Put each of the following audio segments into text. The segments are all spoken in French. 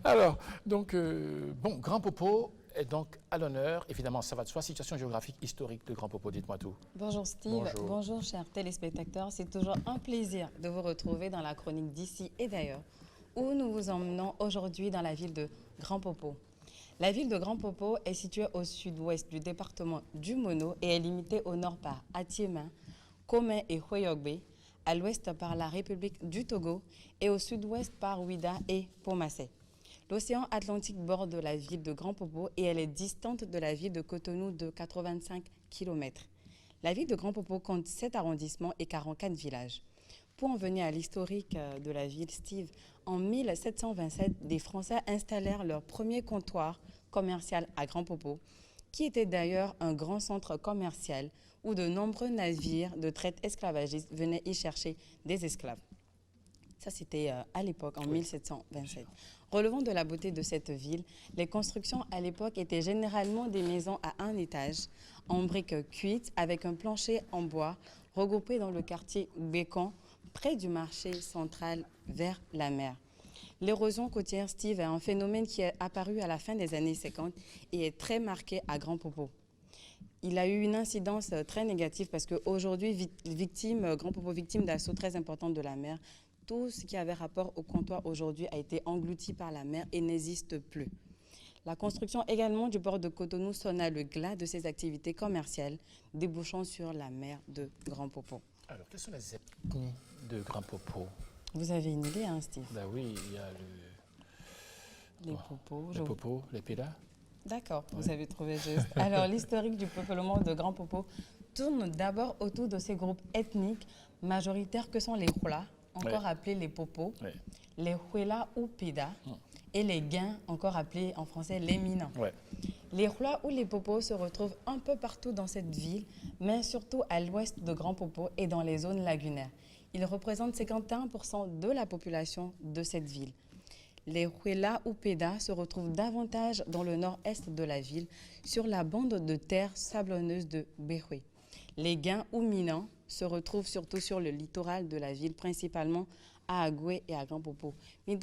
Alors, donc, bon, Grand Popo est donc à l'honneur. Évidemment, ça va de soi. Situation géographique, historique de Grand Popo, dites-moi tout. Bonjour Steve, Bonjour. bonjour chers téléspectateurs. C'est toujours un plaisir de vous retrouver dans la chronique d'ici et d'ailleurs, où nous vous emmenons aujourd'hui dans la ville de Grand Popo. La ville de Grand Popo est située au sud-ouest du département du Mono et est limitée au nord par Atiéma, Komé et Houeyogbe, à l'ouest par la République du Togo et au sud-ouest par Ouida et Pomassé. L'océan Atlantique borde la ville de Grand Popo et elle est distante de la ville de Cotonou de 85 km. La ville de Grand Popo compte 7 arrondissements et 44 villages. Pour en venir à l'historique de la ville, Steve, en 1727, des Français installèrent leur premier comptoir commercial à Grand Popo, qui était d'ailleurs un grand centre commercial où de nombreux navires de traite esclavagistes venaient y chercher des esclaves. Ça, c'était à l'époque, en 1727. Relevant de la beauté de cette ville, les constructions à l'époque étaient généralement des maisons à un étage, en briques cuites, avec un plancher en bois, regroupé dans le quartier Bécon, près du marché central vers la mer. L'érosion côtière, Steve, est un phénomène qui est apparu à la fin des années 50 et est très marqué à Grand Popo. Il a eu une incidence très négative parce qu'aujourd'hui, Grand Popo victime d'assauts très importants de la mer. Tout ce qui avait rapport au comptoir aujourd'hui a été englouti par la mer et n'existe plus. La construction également du port de Cotonou sonna le glas de ses activités commerciales, débouchant sur la mer de Grand Popo. Alors, quelles sont les ethnies de Grand Popo? Vous avez une idée, hein, Steve? Ben oui, il y a Les Popos. les Popos, les Pélas. D'accord, vous avez trouvé juste. Alors, l'historique du peuplement de Grand Popo tourne d'abord autour de ces groupes ethniques majoritaires que sont les Hula, encore appelés les Popos, les Huela ou Peda, et les Guins, encore appelés en français les Minans. Les Hula ou les Popos se retrouvent un peu partout dans cette ville, mais surtout à l'ouest de Grand Popo et dans les zones lagunaires. Ils représentent 51% de la population de cette ville. Les Huela ou Peda se retrouvent davantage dans le nord-est de la ville, sur la bande de terre sablonneuse de Béhoué. Les Guins ou Minans se retrouvent surtout sur le littoral de la ville, principalement à Agoué et à Grand Popo. Les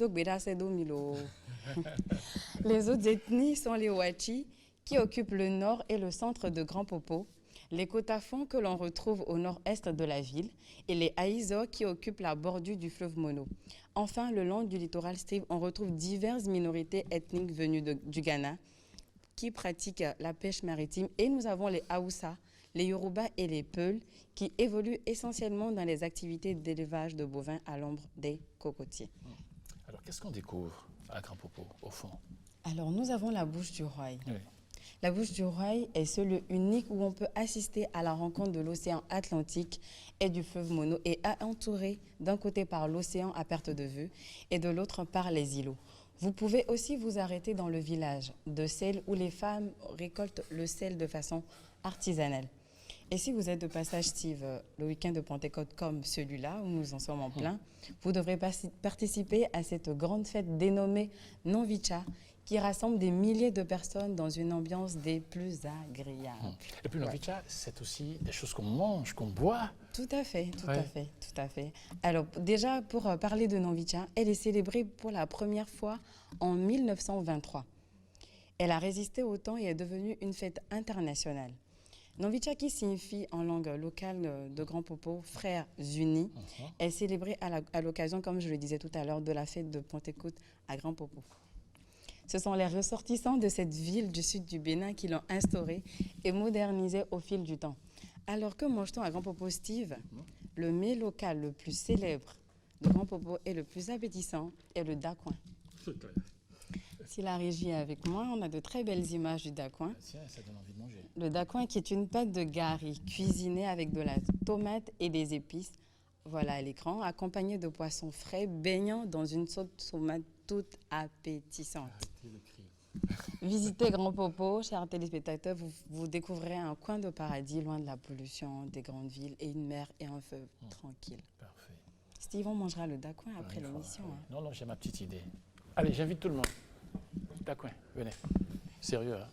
autres ethnies sont les Ouachi, qui occupent le nord et le centre de Grand Popo, les Kotafons que l'on retrouve au nord-est de la ville et les Aïzo qui occupent la bordure du fleuve Mono. Enfin, le long du littoral Steve, on retrouve diverses minorités ethniques venues du Ghana qui pratiquent la pêche maritime et nous avons les Haoussa, les Yoruba et les Peuls qui évoluent essentiellement dans les activités d'élevage de bovins à l'ombre des cocotiers. Alors, qu'est-ce qu'on découvre à Grand Popo, au fond? Alors, nous avons la bouche du Roi. Oui. La bouche du Roi est ce lieu unique où on peut assister à la rencontre de l'océan Atlantique et du fleuve Mono et est entouré d'un côté par l'océan à perte de vue et de l'autre par les îlots. Vous pouvez aussi vous arrêter dans le village de sel où les femmes récoltent le sel de façon artisanale. Et si vous êtes de passage, Steve, le week-end de Pentecôte comme celui-là, où nous en sommes en plein, vous devrez participer à cette grande fête dénommée Nonvicha, qui rassemble des milliers de personnes dans une ambiance des plus agréables. Et puis Nonvicha, c'est aussi des choses qu'on mange, qu'on boit. Tout à fait, tout à fait. Alors déjà, pour parler de Nonvicha, elle est célébrée pour la première fois en 1923. Elle a résisté au temps et est devenue une fête internationale. Nonvicha, qui signifie en langue locale de Grand Popo, frères unis, est célébrée à l'occasion, comme je le disais tout à l'heure, de la fête de Pentecôte à Grand Popo. Ce sont les ressortissants de cette ville du sud du Bénin qui l'ont instaurée et modernisée au fil du temps. Alors que mange-t-on à Grand Popo, Steve? Le mets local le plus célèbre de Grand Popo et le plus appétissant est le dacoin. C'est clair. Si la régie est avec moi, on a de très belles images du dacoin. Tiens, ça donne envie de manger. Le dacoin qui est une pâte de gari cuisinée avec de la tomate et des épices. Voilà à l'écran, accompagné de poissons frais baignant dans une sauce tomate toute appétissante. Visitez Grand Popo, chers téléspectateurs, vous découvrirez un coin de paradis loin de la pollution des grandes villes et une mer et un feu tranquille. Parfait. Steve, on mangera le dacoin après l'émission. Non, non, j'ai ma petite idée. Allez, j'invite tout le monde. Dacoin, venez. Sérieux, hein?